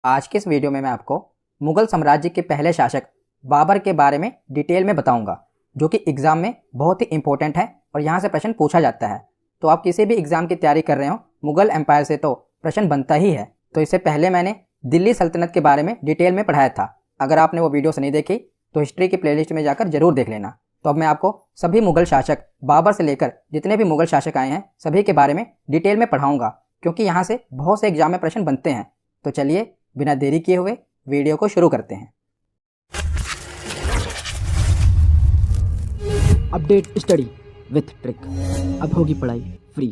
आज के इस वीडियो में मैं आपको मुगल साम्राज्य के पहले शासक बाबर के बारे में डिटेल में बताऊंगा, जो कि एग्ज़ाम में बहुत ही इंपॉर्टेंट है और यहाँ से प्रश्न पूछा जाता है। तो आप किसी भी एग्ज़ाम की तैयारी कर रहे हो, मुगल एम्पायर से तो प्रश्न बनता ही है। तो इससे पहले मैंने दिल्ली सल्तनत के बारे में डिटेल में पढ़ाया था। अगर आपने वो वीडियोस नहीं देखी तो हिस्ट्री की प्लेलिस्ट में जाकर जरूर देख लेना। तो अब मैं आपको सभी मुगल शासक बाबर से लेकर जितने भी मुगल शासक आए हैं सभी के बारे में डिटेल में पढ़ाऊंगा, क्योंकि यहाँ से बहुत से एग्जाम में प्रश्न बनते हैं। तो चलिए बिना देरी किए हुए वीडियो को शुरू करते हैं। अपडेट स्टडी विथ ट्रिक, अब होगी पढ़ाई फ्री।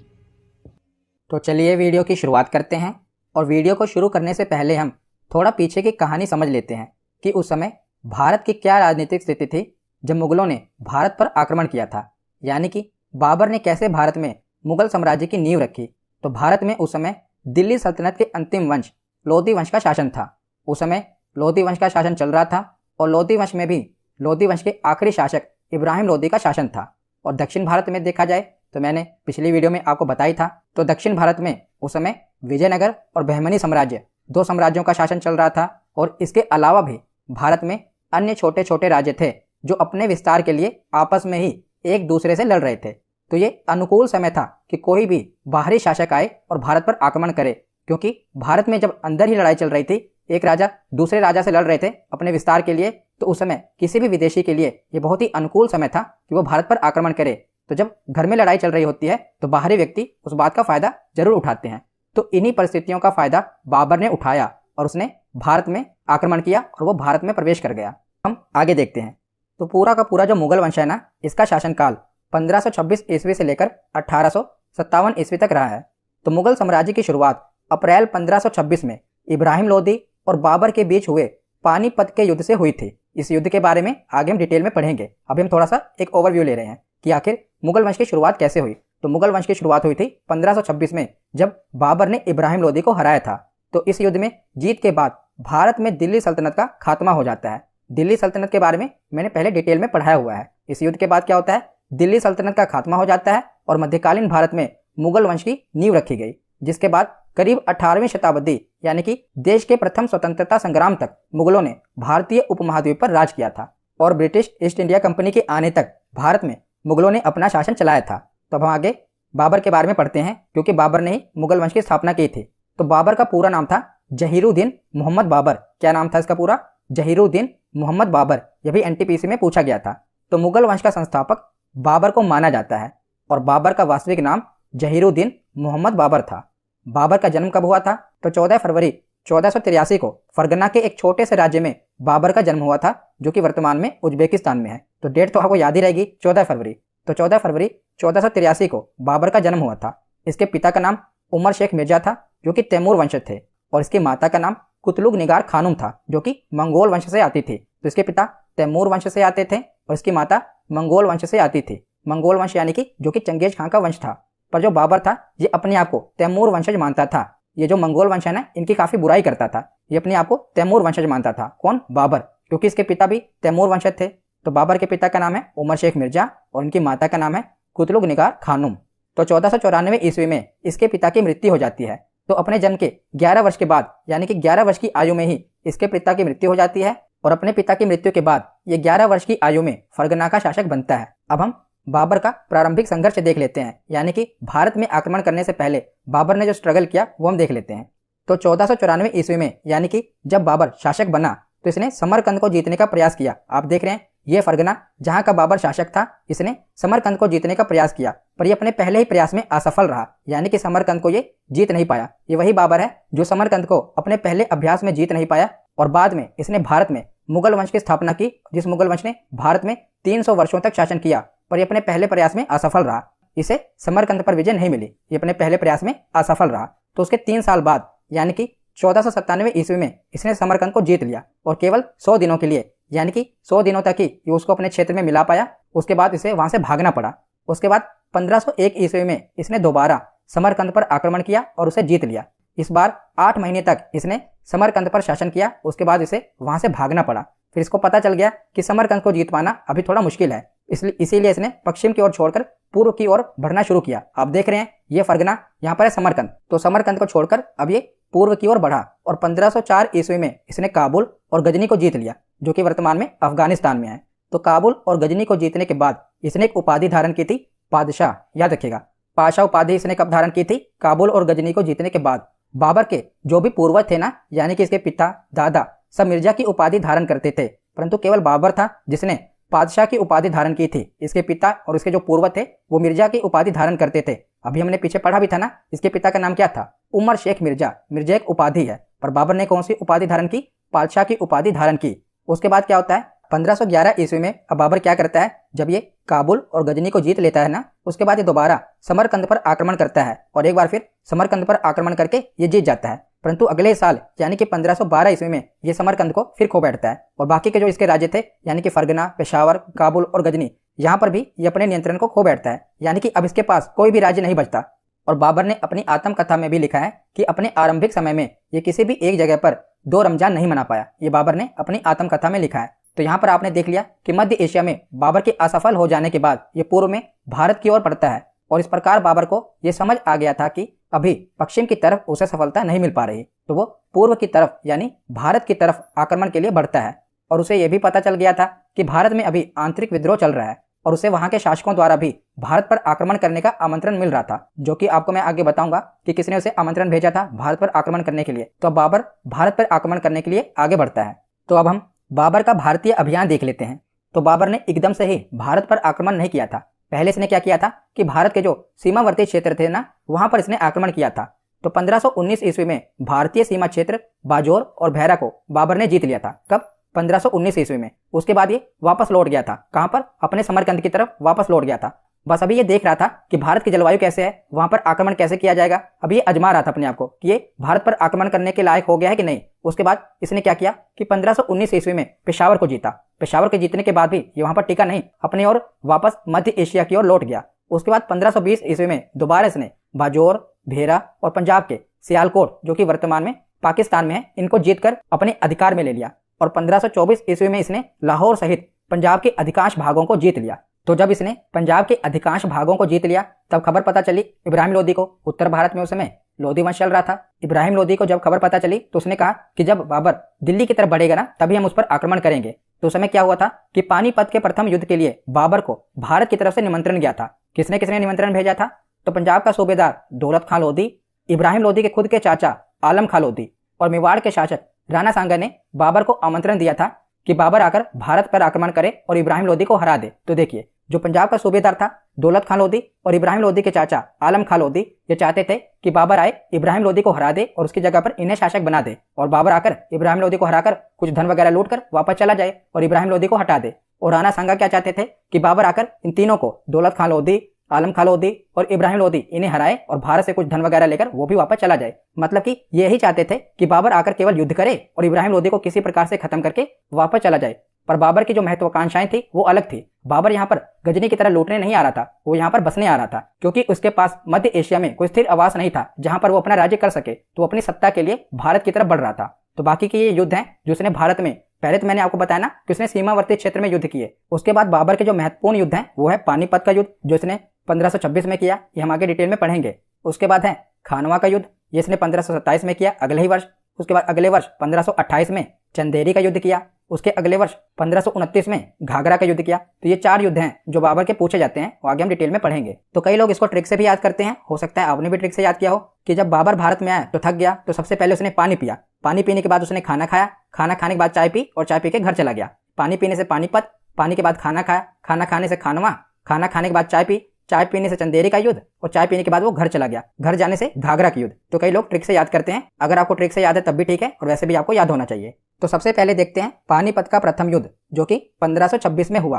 तो चलिए वीडियो की शुरुआत करते हैं। और वीडियो को शुरू करने से पहले हम थोड़ा पीछे की कहानी समझ लेते हैं कि उस समय भारत की क्या राजनीतिक स्थिति थी जब मुगलों ने भारत पर आक्रमण किया था, यानी कि बाबर ने कैसे भारत में मुगल साम्राज्य की नींव रखी। तो भारत में उस समय दिल्ली सल्तनत के अंतिम वंश लोधी वंश का शासन था। उस समय लोधी वंश का शासन चल रहा था और लोधी वंश में भी लोधी वंश के आखिरी शासक इब्राहिम लोधी का शासन था। और दक्षिण भारत में देखा जाए तो मैंने पिछली वीडियो में आपको बताई था, तो दक्षिण भारत में उस समय विजयनगर और बहमनी साम्राज्य, दो साम्राज्यों का शासन चल रहा था। और इसके अलावा भी भारत में अन्य छोटे छोटे राज्य थे जो अपने विस्तार के लिए आपस में ही एक दूसरे से लड़ रहे थे। तो ये अनुकूल समय था कि कोई भी बाहरी शासक आए और भारत पर आक्रमण करे, क्योंकि भारत में जब अंदर ही लड़ाई चल रही थी, एक राजा दूसरे राजा से लड़ रहे थे अपने विस्तार के लिए, तो उस समय किसी भी विदेशी के लिए ये बहुत ही अनुकूल समय था कि वो भारत पर आक्रमण करे। तो जब घर में लड़ाई चल रही होती है तो बाहरी व्यक्ति उस बात का फायदा जरूर उठाते हैं। तो इन्हीं परिस्थितियों का फायदा बाबर ने उठाया और उसने भारत में आक्रमण किया और वो भारत में प्रवेश कर गया। हम आगे देखते हैं। तो पूरा का पूरा जो मुगल वंश है ना, इसका शासनकाल 1526 ईस्वी से लेकर 1857 ईस्वी तक रहा है। तो मुगल साम्राज्य की शुरुआत अप्रैल 1526 में इब्राहिम लोदी और बाबर के बीच हुए पानीपत के युद्ध से हुई थी। इस युद्ध के बारे में आगे हम डिटेल में पढ़ेंगे। अभी हम थोड़ा सा एक ओवरव्यू ले रहे हैं कि आखिर मुगल वंश की शुरुआत कैसे हुई। तो मुगल वंश की शुरुआत हुई थी 1526 में, जब बाबर ने इब्राहिम लोदी को हराया था। तो इस युद्ध में जीत के बाद भारत में दिल्ली सल्तनत का खात्मा हो जाता है। दिल्ली सल्तनत के बारे में मैंने पहले डिटेल में पढ़ाया हुआ है। इस युद्ध के बाद क्या होता है, दिल्ली सल्तनत का खात्मा हो जाता है और मध्यकालीन भारत में मुगल वंश की नींव रखी गई, जिसके बाद करीब 18वीं शताब्दी यानी कि देश के प्रथम स्वतंत्रता संग्राम तक मुगलों ने भारतीय उपमहाद्वीप पर राज किया था। और ब्रिटिश ईस्ट इंडिया कंपनी के आने तक भारत में मुगलों ने अपना शासन चलाया था। तो अब हम आगे बाबर के बारे में पढ़ते हैं, क्योंकि बाबर ने ही मुगल वंश की स्थापना की थी। तो बाबर का पूरा नाम था जहीरुद्दीन मोहम्मद बाबर। क्या नाम था इसका पूरा? जहीरुद्दीन मोहम्मद बाबर। यह भी एनटीपीसी में पूछा गया था। तो मुगल वंश का संस्थापक बाबर को माना जाता है और बाबर का वास्तविक नाम जहीरुद्दीन मोहम्मद बाबर था। बाबर का जन्म कब हुआ था? तो 14 फरवरी 1483 को फरगना के एक छोटे से राज्य में बाबर का जन्म हुआ था, जो कि वर्तमान में उज्बेकिस्तान में है। तो डेट तो आपको याद ही रहेगी, 14 फरवरी। तो 14 फरवरी 1483 को बाबर का जन्म हुआ था। इसके पिता का नाम उमर शेख मिर्जा था, जो कि तैमूर वंशज थे, और इसकी माता का नाम कुतलुग निगार खानुम था, जो कि मंगोल वंश से आती थी। तो इसके पिता तैमूर वंश से आते थे और इसकी माता मंगोल वंश से आती थी। मंगोल वंश यानी कि जो कि चंगेज खां का वंश था। पर जो बाबर था ये अपने आप को तैमूर वंशज मानता था। ये जो मंगोल वंश है ना, इनकी काफी बुराई करता था। ये अपने आप को तैमूर वंशज मानता था। कौन? बाबर, क्योंकि इसके पिता भी तैमूर वंशज थे। तो बाबर के पिता का नाम है उमर शेख मिर्जा और इनकी माता का नाम है कुतलुग निगार खानुम। तो 1494 ईस्वी में इसके पिता की मृत्यु हो जाती है। तो अपने जन्म के 11 वर्ष के बाद, यानी कि 11 वर्ष की आयु में ही इसके पिता की मृत्यु हो जाती है। और अपने पिता की मृत्यु के बाद ये 11 वर्ष की आयु में फरगना का शासक बनता है। अब हम बाबर का प्रारंभिक संघर्ष देख लेते हैं, यानी कि भारत में आक्रमण करने से पहले बाबर ने जो स्ट्रगल किया वो हम देख लेते हैं। तो 1494 ईस्वी में, यानी कि जब बाबर शासक बना, तो इसने समरकंद को जीतने का प्रयास किया। आप देख रहे हैं ये फरगना जहां का बाबर शासक था, इसने समरकंद को जीतने का प्रयास किया, पर ये अपने पहले ही प्रयास में असफल रहा, यानी कि समरकंद को ये जीत नहीं पाया। ये वही बाबर है जो समरकंद को अपने पहले अभ्यास में जीत नहीं पाया और बाद में इसने भारत में मुगल वंश की स्थापना की, जिस मुगल वंश ने भारत में 300 वर्षों तक शासन किया, पर ये अपने पहले प्रयास में असफल रहा। इसे समरकंद पर विजय नहीं मिली, ये अपने पहले प्रयास में असफल रहा। तो उसके 3 साल बाद, यानी कि 1497 ईस्वी में इसने समरकंद को जीत लिया और केवल 100 दिनों के लिए, यानी कि 100 दिनों तक ही ये उसको अपने क्षेत्र में मिला पाया। उसके बाद इसे वहां से भागना पड़ा। उसके बाद 1501 ईस्वी में इसने दोबारा समरकंद पर आक्रमण किया और उसे जीत लिया। इस बार 8 महीने तक इसने समरकंद पर शासन किया। उसके बाद इसे वहां से भागना पड़ा। फिर इसको पता चल गया कि समरकंद को जीत पाना अभी थोड़ा मुश्किल है, इसीलिए इसने पश्चिम की ओर छोड़कर पूर्व की ओर बढ़ना शुरू किया। आप देख रहे हैं ये फरगना यहाँ पर है समरकंद, तो समरकंद को छोड़कर अब ये पूर्व की ओर बढ़ा और 1504 ईस्वी में इसने काबुल और गजनी को जीत लिया, जो कि वर्तमान में अफगानिस्तान में है। तो काबुल और गजनी को जीतने के बाद इसने एक उपाधि धारण की थी, पादशाह। याद रखिएगा, पादशाह उपाधि इसने कब धारण की थी? काबुल और गजनी को जीतने के बाद। बाबर के जो भी पूर्वज थे ना, यानी कि इसके पिता दादा सब मिर्जा की उपाधि धारण करते थे, परंतु केवल बाबर था जिसने पादशाह की उपाधि धारण की थी। इसके पिता और इसके जो पूर्वज थे वो मिर्जा की उपाधि धारण करते थे। अभी हमने पीछे पढ़ा भी था ना, इसके पिता का नाम क्या था? उमर शेख मिर्जा। मिर्जा एक उपाधि है, पर बाबर ने कौन सी उपाधि धारण की? पादशाह की उपाधि धारण की। उसके बाद क्या होता है? 1511 ईस्वी में अब बाबर क्या करता है, जब ये काबुल और गजनी को जीत लेता है ना, उसके बाद ये दोबारा समरकंद पर आक्रमण करता है और एक बार फिर समरकंद पर आक्रमण करके ये जीत जाता है। परंतु अगले साल यानी कि 1512 ईस्वी में ये समरकंद को फिर खो बैठता है और बाकी के जो इसके राज्य थे यानी कि फरगना, पेशावर, काबुल और गजनी, यहाँ पर भी ये अपने नियंत्रण को खो बैठता है, यानी कि अब इसके पास कोई भी राज्य नहीं बचता। और बाबर ने अपनी आत्मकथा में भी लिखा है कि अपने आरंभिक समय में ये किसी भी एक जगह पर 2 रमजान नहीं मना पाया। ये बाबर ने अपनी आत्मकथा में लिखा है। तो यहाँ पर आपने देख लिया कि मध्य एशिया में बाबर के असफल हो जाने के बाद ये पूर्व में भारत की ओर बढ़ता है और इस प्रकार बाबर को ये समझ आ गया था कि अभी पश्चिम की तरफ उसे सफलता नहीं मिल पा रही, तो वो पूर्व की तरफ यानी भारत की तरफ आक्रमण के लिए बढ़ता है। और उसे यह भी पता चल गया था कि भारत में अभी आंतरिक विद्रोह चल रहा है और उसे वहां के शासकों द्वारा भी भारत पर आक्रमण करने का आमंत्रण मिल रहा था, जो कि आपको मैं आगे बताऊंगा कि किसने उसे आमंत्रण भेजा था भारत पर आक्रमण करने के लिए। तो अब बाबर भारत पर आक्रमण करने के लिए आगे बढ़ता है। तो अब हम बाबर का भारतीय अभियान देख लेते हैं। तो बाबर ने एकदम से ही भारत पर आक्रमण नहीं किया था। पहले इसने क्या किया था कि भारत के जो सीमावर्ती क्षेत्र थे ना, वहां पर इसने आक्रमण किया था। तो 1519 ईस्वी में भारतीय सीमा क्षेत्र बाजोर और भैरा को बाबर ने जीत लिया था। कब? 1519 ईस्वी में। उसके बाद ये वापस लौट गया था। कहां पर? अपने समरकंद की तरफ वापस लौट गया था। बस अभी ये देख रहा था कि भारत की जलवायु कैसे है, वहां पर आक्रमण कैसे किया जाएगा। अभी ये आजमा रहा था अपने आप को कि ये भारत पर आक्रमण करने के लायक हो गया है कि नहीं। उसके बाद इसने क्या किया कि 1519 ईस्वी में पेशावर को जीता। पेशावर के जीतने के बाद भी ये वहां पर टिका नहीं, अपने और वापस मध्य एशिया की ओर लौट गया। उसके बाद 1520 ईस्वी में दोबारा इसने बाजोर, भेरा और पंजाब के सियालकोट, जो कि वर्तमान में पाकिस्तान में है, इनको जीतकर अपने अधिकार में ले लिया। और 1524 ईस्वी में इसने लाहौर सहित पंजाब के अधिकांश भागों को जीत लिया। तो जब इसने पंजाब के अधिकांश भागों को जीत लिया तब खबर पता चली इब्राहिम लोदी को। उत्तर भारत में उस समय लोधी वंश चल रहा था। इब्राहिम लोदी को जब खबर पता चली तो उसने कहा कि जब बाबर दिल्ली की तरफ बढ़ेगा ना, तभी हम उस पर आक्रमण करेंगे। तो उस समय क्या हुआ था कि पानीपत के प्रथम युद्ध के लिए बाबर को भारत की तरफ से निमंत्रण गया था। किसने किसने निमंत्रण भेजा था? तो पंजाब का सूबेदार दौलत खां लोधी, इब्राहिम लोदी के खुद के चाचा आलम खां लोधी और मेवाड़ के शासक राणा सांगा ने बाबर को आमंत्रण दिया था कि बाबर आकर भारत पर आक्रमण करे और इब्राहिम लोदी को हरा दे। तो देखिए, जो पंजाब का सूबेदार था दौलत खां लोधी और इब्राहिम लोदी के चाचा आलम खां लोधी, ये चाहते थे कि बाबर आए, इब्राहिम लोदी को हरा दे और उसकी जगह पर इन्हें शासक बना दे, और बाबर आकर इब्राहिम लोदी को हराकर कुछ धन वगैरह लूट कर वापस चला जाए और इब्राहिम लोदी को हटा दे। और राणा सांगा क्या चाहते थे कि बाबर आकर इन तीनों को, दौलत खां लोधी, आलम खां लोधी और इब्राहिम लोदी, इन्हें हराए और भारत से कुछ धन वगैरह लेकर वो भी वापस चला जाए। मतलब कि यही चाहते थे कि बाबर आकर केवल युद्ध करे और इब्राहिम लोदी को किसी प्रकार से खत्म करके वापस चला जाए। पर बाबर की जो महत्वाकांक्षाएं थी वो अलग थी। बाबर यहाँ पर गजनी की तरह लूटने नहीं आ रहा था, वो यहाँ पर बसने आ रहा था, क्योंकि उसके पास मध्य एशिया में कोई स्थिर आवास नहीं था जहां पर वो अपना राज्य कर सके। तो अपनी सत्ता के लिए भारत की तरफ बढ़ रहा था। तो बाकी के ये युद्ध हैं जो उसने भारत में, पहले तो मैंने आपको बताया ना कि उसने सीमावर्ती क्षेत्र में युद्ध किए। उसके बाद बाबर के जो महत्वपूर्ण युद्ध हैं वो है पानीपत का युद्ध, जो इसने 1526 में किया, ये हम आगे डिटेल में पढ़ेंगे। उसके बाद है खानवा का युद्ध, ये इसने 1527 में किया, अगले ही वर्ष। उसके बाद अगले वर्ष 1528 में चंदेरी का युद्ध किया। उसके अगले वर्ष 1529 में घाघरा का युद्ध किया। तो ये 4 युद्ध हैं जो बाबर के पूछे जाते हैं, वो आगे हम डिटेल में पढ़ेंगे। तो कई लोग इसको ट्रिक से भी याद करते हैं, हो सकता है आपने भी ट्रिक से याद किया हो कि जब बाबर भारत में आया तो थक गया, तो सबसे पहले उसने पानी पिया, पानी पीने के बाद उसने खाना खाया, खाना खाने के बाद चाय पी और चाय पी के घर चला गया। पानी पीने से पानीपत, पानी के बाद खाना खाया, खाना खाने से खानवा, खाना खाने के बाद चाय पी, चाय पीने से चंदेरी का युद्ध और चाय पीने के बाद वो घर चला गया, घर जाने से घाघरा का युद्ध। तो कई लोग ट्रिक से याद करते हैं, अगर आपको ट्रिक से याद है तब भी ठीक है, और वैसे भी आपको याद होना चाहिए। तो सबसे पहले देखते हैं पानीपत का प्रथम युद्ध जो कि 1526 में हुआ।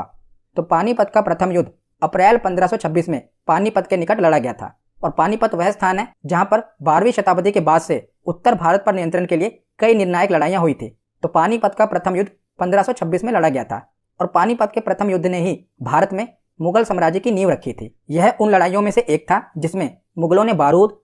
तो पानीपत का प्रथम युद्ध अप्रैल 1526 में पानीपत के निकट लड़ा गया था। और पानीपत वह स्थान है जहां पर 12वीं शताब्दी के बाद से उत्तर भारत पर नियंत्रण के लिए कई निर्णायक लड़ाइयां हुई थी। तो पानीपत का प्रथम युद्ध 1526 में लड़ा गया था और पानीपत के प्रथम युद्ध ने ही भारत में मुगल साम्राज्य की नींव रखी थी। यह उन लड़ाइयों में से एक था जिसमें मुगलों ने बारूद,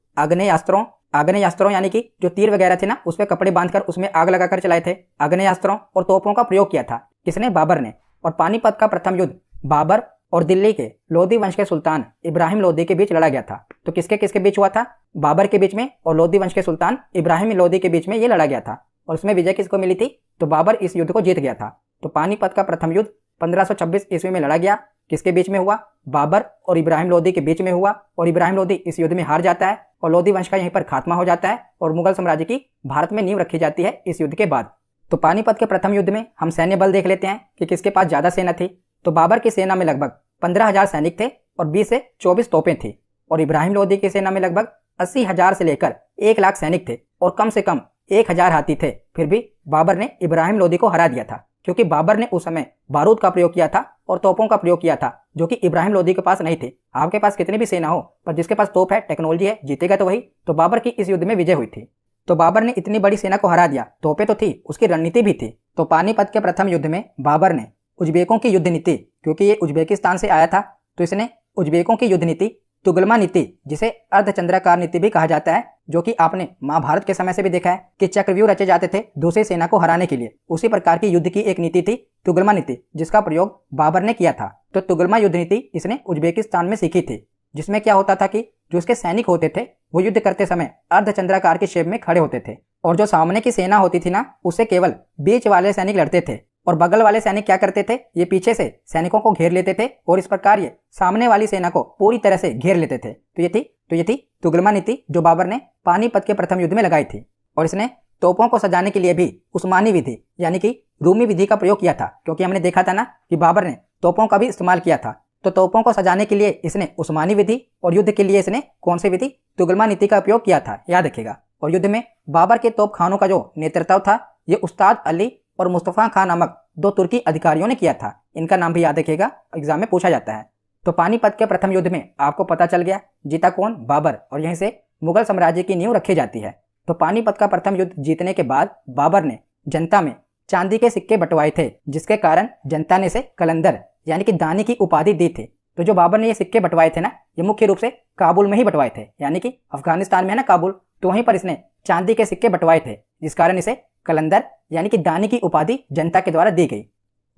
आग्नेयास्त्रों यानी कि जो तीर वगैरह थे ना, उस पर कपड़े बांधकर उसमें आग लगाकर चलाए थे, आग्नेयास्त्रों और तोपों का प्रयोग किया था। किसने? बाबर ने। और पानीपत का प्रथम युद्ध बाबर और दिल्ली के लोधी वंश के सुल्तान इब्राहिम लोधी के बीच लड़ा गया था। तो किसके किसके बीच हुआ था? बाबर के बीच में और लोधी वंश के सुल्तान इब्राहिम लोधी के बीच में ये लड़ा गया था। और उसमें विजय किसको मिली थी? तो बाबर इस युद्ध को जीत गया था। तो पानीपत का प्रथम युद्ध 1526 ईस्वी में लड़ा गया। किसके बीच में हुआ? बाबर और इब्राहिम लोधी के बीच में हुआ। और इब्राहिम लोधी इस युद्ध में हार जाता है और लोधी वंश का यहीं पर खात्मा हो जाता है और मुगल साम्राज्य की भारत में नींव रखी जाती है इस युद्ध के बाद। तो पानीपत के प्रथम युद्ध में हम सैन्य बल देख लेते हैं कि किसके पास ज्यादा सेना थी। तो बाबर की सेना में लगभग 15,000 सैनिक थे और 20 से 24 तोपें थी। और इब्राहिम लोधी की सेना में लगभग 80,000 से लेकर 1 लाख सैनिक थे और कम से कम 1,000 हाथी थे। फिर भी बाबर ने इब्राहिम लोधी को हरा दिया था, क्योंकि बाबर ने उस समय बारूद का प्रयोग किया था और तोपों का प्रयोग किया था, जो कि इब्राहिम लोधी के पास नहीं थे। आपके पास कितनी भी सेना हो, पर जिसके पास तोप है, टेक्नोलॉजी है, जीतेगा तो वही। तो बाबर की इस युद्ध में विजय हुई थी। तो बाबर ने इतनी बड़ी सेना को हरा दिया, तोपें तो थी, उसकी रणनीति भी थी। तो पानीपत के प्रथम युद्ध में बाबर ने उज्बेकों की युद्ध नीति, क्योंकि ये उज्बेकिस्तान से आया था, तो इसने उज्बेकों की युद्ध नीति तुगलमा नीति, जिसे अर्धचंद्राकार नीति भी कहा जाता है, जो कि आपने महाभारत के समय से भी देखा है कि चक्रव्यूह रचे जाते थे दूसरी सेना को हराने के लिए। उसी प्रकार की युद्ध की एक नीति थी तुगलमा नीति, जिसका प्रयोग बाबर ने किया था। तो तुगलमा युद्ध नीति इसने उज्बेकिस्तान में सीखी थी, जिसमें क्या होता था कि जो उसके सैनिक होते थे वो युद्ध करते समय अर्धचंद्राकार के शेप में खड़े होते थे और जो सामने की सेना होती थी ना, उससे केवल बीच वाले सैनिक लड़ते थे और बगल वाले सैनिक क्या करते थे, ये पीछे से सैनिकों को घेर लेते थे और इस प्रकार ये सामने वाली सेना को पूरी तरह से घेर लेते थे। तो ये थी तुगलमा नीति, जो बाबर ने पानीपत के प्रथम युद्ध में लगाई थी। और इसने तोपों को सजाने के लिए भी उस्मानी विधि यानी कि रूमी विधि का प्रयोग किया था, क्योंकि हमने देखा था ना कि बाबर ने तोपों का भी इस्तेमाल किया था। तो तोपों को सजाने के लिए इसने उस्मानी विधि और युद्ध के लिए इसने कौन सी विधि? तुगलमा नीति का उपयोग किया था, याद रखिएगा। और युद्ध में बाबर के तोप खानों का जो नेतृत्व था, ये उस्ताद अली और मुस्तफा खान नामक 2 तुर्की अधिकारियों ने किया था। इनका नाम भी याद रखिएगा, एग्जाम में पूछा जाता है। तो पानीपत के प्रथम युद्ध में आपको पता चल गया जीता कौन? बाबर। और यहीं से मुगल साम्राज्य की नींव रखी जाती है। तो पानीपत का प्रथम युद्ध जीतने के बाद बाबर ने जनता में चांदी के सिक्के बंटवाए थे, जिसके कारण जनता ने इसे कलंदर यानी कि दानी की उपाधि दी थी। तो जो बाबर ने ये सिक्के बंटवाए थे ना, ये मुख्य रूप से काबुल में ही बंटवाए थे, यानी कि अफगानिस्तान में है ना काबुल, तो वहीं पर इसने चांदी के सिक्के बंटवाए थे, जिस कारण इसे कलंदर यानी कि दानी की उपाधि जनता के द्वारा दी गई।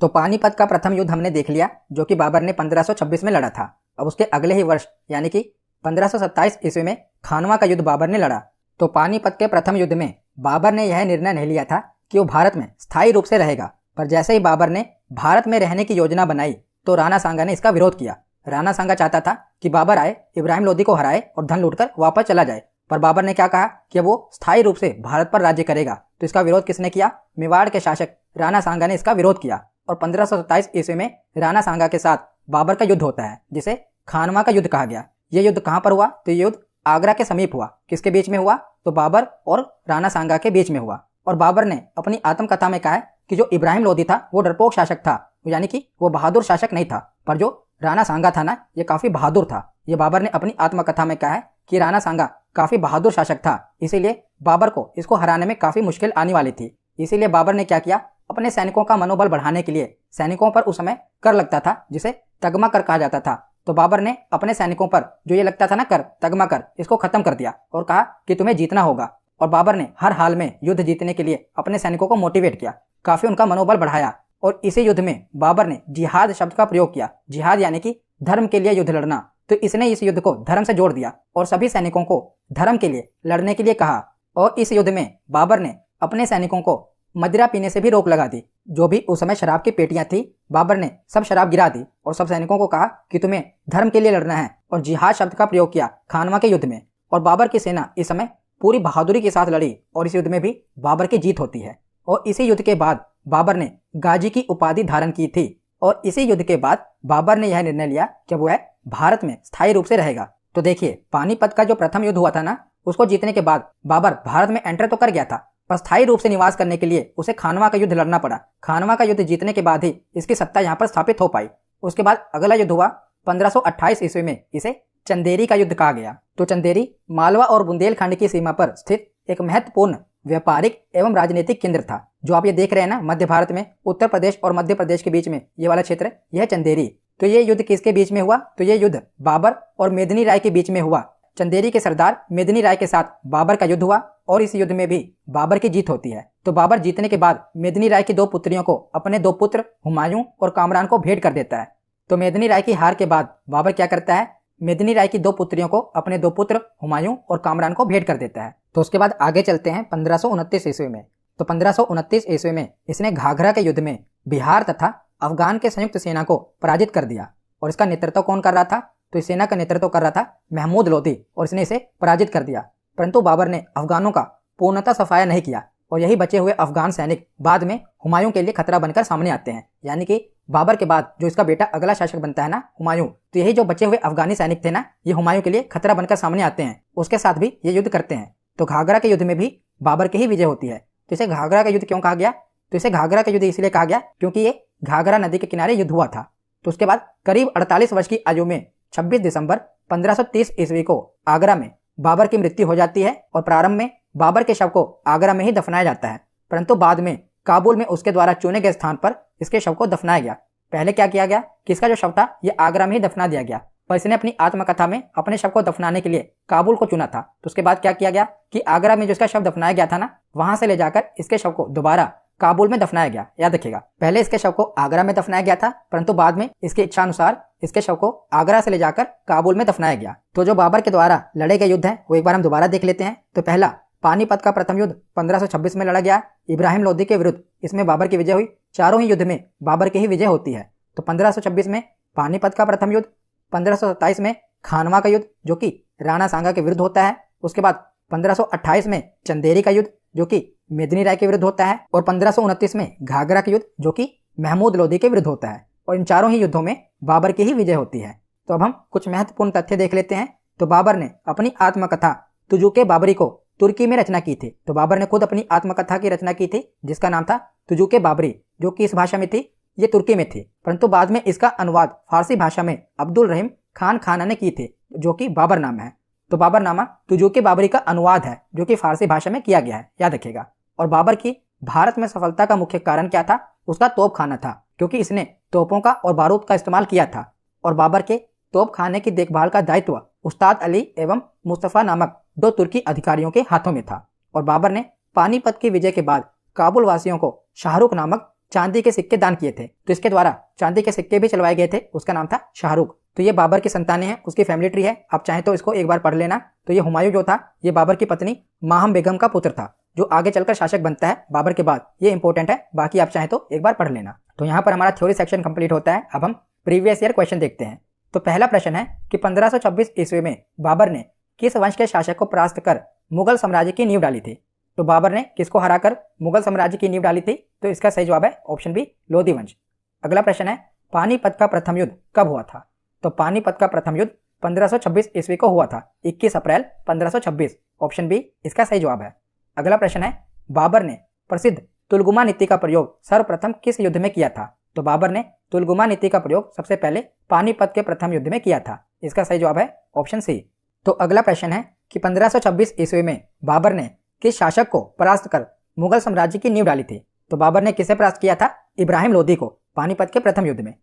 तो पानीपत का प्रथम युद्ध हमने देख लिया, जो कि बाबर ने 1526 में लड़ा था। अब उसके अगले ही वर्ष यानी कि 1527 ईस्वी में खानवा का युद्ध बाबर ने लड़ा। तो पानीपत के प्रथम युद्ध में बाबर ने यह निर्णय नहीं लिया था कि वो भारत में स्थायी रूप से रहेगा, पर जैसे ही बाबर ने भारत में रहने की योजना बनाई तो राणा सांगा ने इसका विरोध किया। राणा सांगा चाहता था कि बाबर आए, इब्राहिम लोधी को हराए और धन लूटकर वापस चला जाए, पर बाबर ने क्या कहा कि वो स्थायी रूप से भारत पर राज्य करेगा। तो इसका विरोध किसने किया? मेवाड़ के शासक राणा सांगा ने इसका विरोध किया और 1527 ईस्वी में राणा सांगा के साथ बाबर का युद्ध होता है, जिसे खानवा का युद्ध कहा गया। ये युद्ध कहाँ पर हुआ? तो ये युद्ध आगरा के समीप हुआ। किसके बीच में हुआ? तो बाबर और राणा सांगा के बीच में हुआ। और बाबर ने अपनी आत्मकथा में कहा है कि जो इब्राहिम लोधी था वो डरपोक शासक था, यानी कि वो बहादुर शासक नहीं था, पर जो राणा सांगा था ना, ये काफी बहादुर था। ये बाबर ने अपनी आत्मकथा में कहा है कि राणा सांगा काफी बहादुर शासक था, इसीलिए बाबर को इसको हराने में काफी मुश्किल आने वाली थी। इसीलिए बाबर ने क्या किया, अपने सैनिकों का मनोबल बढ़ाने के लिए सैनिकों पर उस समय कर लगता था, जिसे तगमा कर कहा जाता था। तो बाबर ने अपने सैनिकों पर जो ये लगता था ना कर, तगमा कर, इसको खत्म कर दिया और कहा कि तुम्हें जीतना होगा। और बाबर ने हर हाल में युद्ध जीतने के लिए अपने सैनिकों को मोटिवेट किया, काफी उनका मनोबल बढ़ाया। और इसी युद्ध में बाबर ने जिहाद शब्द का प्रयोग किया। जिहाद यानी कि धर्म के लिए युद्ध लड़ना। तो इसने इस युद्ध को धर्म से जोड़ दिया और सभी सैनिकों को धर्म के लिए लड़ने के लिए कहा। और इस युद्ध में बाबर ने अपने सैनिकों को मदिरा पीने से भी रोक लगा दी। जो भी उस समय शराब की पेटियां थी, बाबर ने सब शराब गिरा दी और सब सैनिकों को कहा कि तुम्हें धर्म के लिए लड़ना है, और जिहाद शब्द का प्रयोग किया खानवा के युद्ध में। और बाबर की सेना इस समय पूरी बहादुरी के साथ लड़ी और इस युद्ध में भी बाबर की जीत होती है। और इसी युद्ध के बाद बाबर ने गाजी की उपाधि धारण की थी। और इसी युद्ध के बाद बाबर ने यह निर्णय लिया कि वो भारत में स्थायी रूप से रहेगा। तो देखिए, पानीपत का जो प्रथम युद्ध हुआ था ना, उसको जीतने के बाद बाबर भारत में एंटर तो कर गया था, पर स्थायी रूप से निवास करने के लिए उसे खानवा का युद्ध लड़ना पड़ा। खानवा का युद्ध जीतने के बाद ही इसकी सत्ता यहाँ पर स्थापित हो पाई। उसके बाद अगला युद्ध हुआ 1528 ईस्वी में, इसे चंदेरी का युद्ध कहा गया। तो चंदेरी मालवा और बुंदेलखंड की सीमा पर स्थित एक महत्वपूर्ण व्यापारिक एवं राजनीतिक केंद्र था। जो आप ये देख रहे हैं ना, मध्य भारत में उत्तर प्रदेश और मध्य प्रदेश के बीच में ये वाला क्षेत्र, यह चंदेरी। तो ये युद्ध किसके बीच में हुआ? तो ये युद्ध बाबर और मेदिनी राय के बीच में हुआ। चंदेरी के सरदार मेदिनी राय के साथ बाबर का युद्ध हुआ और इस युद्ध में भी बाबर की जीत होती है। तो बाबर जीतने के बाद मेदिनी राय की 2 पुत्रियों को अपने 2 पुत्र हुमायूं और कामरान को भेंट कर देता है। तो मेदिनी राय की हार के बाद बाबर क्या करता है, मेदिनी राय की 2 पुत्रियों को अपने 2 पुत्र हुमायूं और कामरान को भेंट कर देता है। तो उसके बाद आगे चलते हैं 1529 ईस्वी में। तो 1529 ईस्वी में इसने घाघरा के युद्ध में बिहार तथा अफगान के संयुक्त सेना को पराजित कर दिया। और इसका नेतृत्व कौन कर रहा था, तो इस सेना का नेतृत्व कर रहा था महमूद लोदी, और इसने इसे पराजित कर दिया। परंतु बाबर ने अफगानों का पूर्णतः सफाया नहीं किया और यही बचे हुए अफगान सैनिक बाद में हुमायूं के लिए खतरा बनकर सामने आते हैं। यानी कि बाबर के बाद जो इसका बेटा अगला शासक बनता है ना, हुमायूं, तो यही जो बचे हुए अफगानी सैनिक थे ना, ये हुमायूं के लिए खतरा बनकर सामने आते हैं। उसके साथ भी ये युद्ध करते हैं। तो घाघरा के युद्ध में भी बाबर की ही विजय होती है। तो इसे घाघरा का युद्ध क्यों कहा गया, तो इसे घाघरा का युद्ध इसलिए कहा गया क्योंकि ये घाघरा नदी के किनारे युद्ध हुआ था। तो उसके बाद करीब 48 वर्ष की आयु में 26 दिसंबर 1530 ईस्वी को आगरा में बाबर की मृत्यु हो जाती है और प्रारंभ में बाबर के शव को आगरा में ही दफनाया जाता है, परंतु बाद में काबुल में उसके द्वारा चुने गए स्थान पर इसके शव को दफनाया गया। पहले क्या किया गया कि इसका जो शव था ये आगरा में ही दफना दिया गया, पर इसने अपनी आत्मकथा में अपने शव को दफनाने के लिए काबुल को चुना था। तो उसके बाद क्या किया गया कि आगरा में जो इसका शव दफनाया गया था ना, वहां से ले जाकर इसके शव को दोबारा काबुल में दफनाया गया। याद रखिएगा, पहले इसके शव को आगरा में दफनाया गया था, परंतु बाद में इसकी इच्छा अनुसार इसके शव को आगरा से ले जाकर काबुल में दफनाया गया। तो जो बाबर के द्वारा लड़े गए युद्ध हैं वो एक बार हम दोबारा देख लेते हैं। तो पहला पानीपत का प्रथम युद्ध 1526 में लड़ा गया इब्राहिम लोदी के विरुद्ध। इसमें बाबर की विजय हुई। चारों ही युद्ध में बाबर की ही विजय होती है। तो 1526 में पानीपत का प्रथम युद्ध, 1527 में खानवा का युद्ध जो कि राणा सांगा के विरुद्ध होता है, उसके बाद 1528 में चंदेरी का युद्ध जो कि मेदिनी राय के विरुद्ध होता है, और 1529 में घाघरा का युद्ध जो कि महमूद लोदी के विरुद्ध होता है। और इन चारों ही युद्धों में बाबर की ही विजय होती है। तो अब हम कुछ महत्वपूर्ण तथ्य देख लेते हैं। तो बाबर ने अपनी आत्मकथा तुजुके बाबरी को तुर्की में रचना की थी। तो बाबर ने खुद अपनी आत्मकथा की रचना की थी जिसका नाम था तुजुके बाबरी, जो कि इस भाषा में थी, ये तुर्की में थी, परंतु बाद में इसका अनुवाद फारसी भाषा में अब्दुल रहीम खान खाना ने की थी जो कि बाबरनामा है। तो बाबरनामा तुजुके बाबरी का अनुवाद है जो कि फारसी भाषा में किया गया है, याद रखिएगा। और बाबर की भारत में सफलता का मुख्य कारण क्या था, उसका तोप खाना था, क्योंकि इसने तोपों का और बारूद का इस्तेमाल किया था। और बाबर के तोप खाने की देखभाल का दायित्व उस्ताद अली एवं मुस्तफ़ा नामक 2 तुर्की अधिकारियों के हाथों में था। और बाबर ने पानीपत की विजय के बाद काबुल वासियों को शाहरुख नामक चांदी के सिक्के दान किए थे। तो इसके द्वारा चांदी के सिक्के भी चलवाए गए थे, उसका नाम था शाहरुख। तो ये बाबर की संतानें हैं, उसकी फैमिली ट्री है, आप चाहें तो इसको एक बार पढ़ लेना। तो ये हुमायूं जो था ये बाबर की पत्नी माहम बेगम का पुत्र था, जो आगे चलकर शासक बनता है बाबर के बाद। ये इंपॉर्टेंट है, बाकी आप चाहें तो एक बार पढ़ लेना। तो यहाँ पर हमारा थ्योरी सेक्शन कंप्लीट होता है। अब हम प्रीवियस ईयर क्वेश्चन देखते हैं। तो पहला प्रश्न है कि 1526 ईस्वी में बाबर ने किस वंश के शासक को परास्त कर मुगल साम्राज्य की नींव डाली थी। तो बाबर ने किसको हराकर मुगल साम्राज्य की नींव डाली थी, तो इसका सही जवाब है ऑप्शन बी, लोधी वंश। अगला प्रश्न है पानीपत का प्रथम युद्ध कब हुआ था। तो पानीपत का प्रथम युद्ध 1526 ईस्वी को हुआ था, 21 अप्रैल 1526, ऑप्शन बी इसका सही जवाब है। अगला प्रश्न है बाबर ने प्रसिद्ध तुलगुमा नीति का प्रयोग सर्वप्रथम किस युद्ध में किया था। तो बाबर ने तुलगुमा नीति का प्रयोग सबसे पहले पानीपत के प्रथम युद्ध में किया था, इसका सही जवाब है ऑप्शन सी। तो अगला प्रश्न है कि 1526 ईस्वी में बाबर ने किस शासक को परास्त कर मुगल साम्राज्य की नींव डाली थी। तो बाबर ने किसे परास्त किया था, इब्राहिम लोदी को, पानीपत के प्रथम युद्ध में।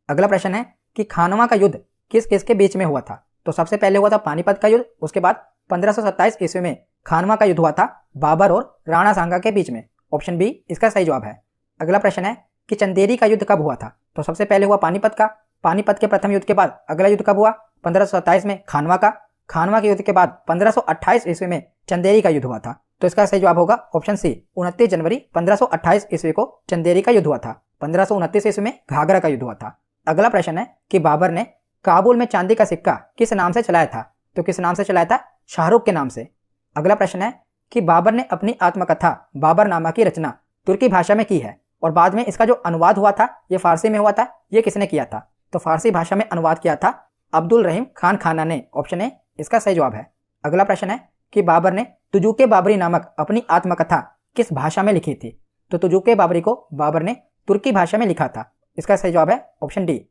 अगला प्रश्न है कि खानवा का युद्ध किस किस के बीच में हुआ था। तो सबसे पहले हुआ था पानीपत का युद्ध, उसके बाद 1527 ईस्वी में खानवा का युद्ध हुआ था बाबर और राणा सांगा के बीच में, ऑप्शन बी इसका सही जवाब है। अगला प्रश्न है कि चंदेरी का युद्ध कब हुआ था। तो सबसे पहले हुआ पानीपत का, पानीपत के प्रथम युद्ध के बाद अगला युद्ध कब हुआ, 1527 में खानवा का, खानवा के युद्ध के बाद 1528 ईस्वी में चंदेरी का युद्ध हुआ था। तो इसका सही जवाब होगा ऑप्शन सी, 29 जनवरी 1528 ईस्वी को चंदेरी का युद्ध हुआ था। 1529 ईस्वी में घाघरा का युद्ध हुआ था। अगला प्रश्न है कि बाबर ने काबुल में चांदी का सिक्का किस नाम से चलाया था। तो किस नाम से चलाया था, शाहरुख के नाम से। अगला प्रश्न है कि बाबर ने अपनी आत्मकथा बाबरनामा की रचना तुर्की भाषा में की है और बाद में इसका जो अनुवाद हुआ था ये फारसी में हुआ था, ये किसने किया था। तो फारसी भाषा में अनुवाद किया था अब्दुल रहीम खान खाना ने, ऑप्शन ए इसका सही जवाब है। अगला प्रश्न है कि बाबर ने तुजुके बाबरी नामक अपनी आत्मकथा किस भाषा में लिखी थी। तो तुजुके बाबरी को बाबर ने तुर्की भाषा में लिखा था, इसका सही जवाब है ऑप्शन डी।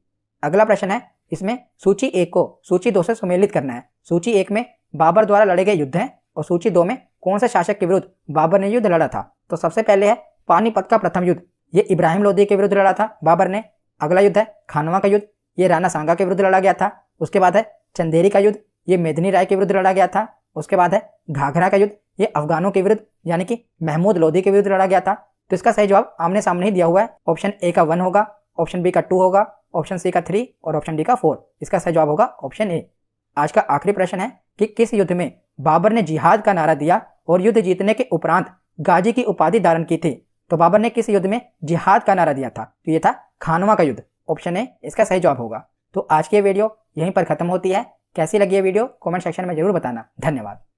अगला प्रश्न है इसमें सूची 1 को सूची 2 से सुमेलित करना है। सूची 1 में बाबर द्वारा लड़े गए युद्ध हैं और सूची 2 में कौन से शासक के विरुद्ध बाबर ने युद्ध लड़ा था। तो सबसे पहले है पानीपत का प्रथम युद्ध, ये इब्राहिम लोदी के विरुद्ध लड़ा था बाबर ने। अगला युद्ध है खानवा का युद्ध, ये राणा सांगा के विरुद्ध लड़ा गया था। उसके बाद है चंदेरी का युद्ध, ये मेदिनी राय के विरुद्ध लड़ा गया था। उसके बाद है घाघरा का युद्ध, ये अफगानों के विरुद्ध यानी कि महमूद लोदी के विरुद्ध लड़ा गया था। तो इसका सही जवाब आमने सामने ही दिया हुआ है, ऑप्शन ए का 1 होगा, ऑप्शन बी का 2 होगा ऑप्शन सी का 3 और ऑप्शन डी का 4। इसका सही जवाब होगा ऑप्शन ए। आज का आखिरी प्रश्न है कि किस युद्ध में बाबर ने जिहाद का नारा दिया और युद्ध जीतने के उपरांत गाजी की उपाधि धारण की थी? तो बाबर ने किस युद्ध में जिहाद का नारा दिया था? तो ये था खानवा का युद्ध। ऑप्शन ए इसका सही जवाब होगा। तो आज की वीडियो यहीं पर खत्म होती है। कैसी लगी ये वीडियो कमेंट सेक्शन में जरूर बताना। धन्यवाद।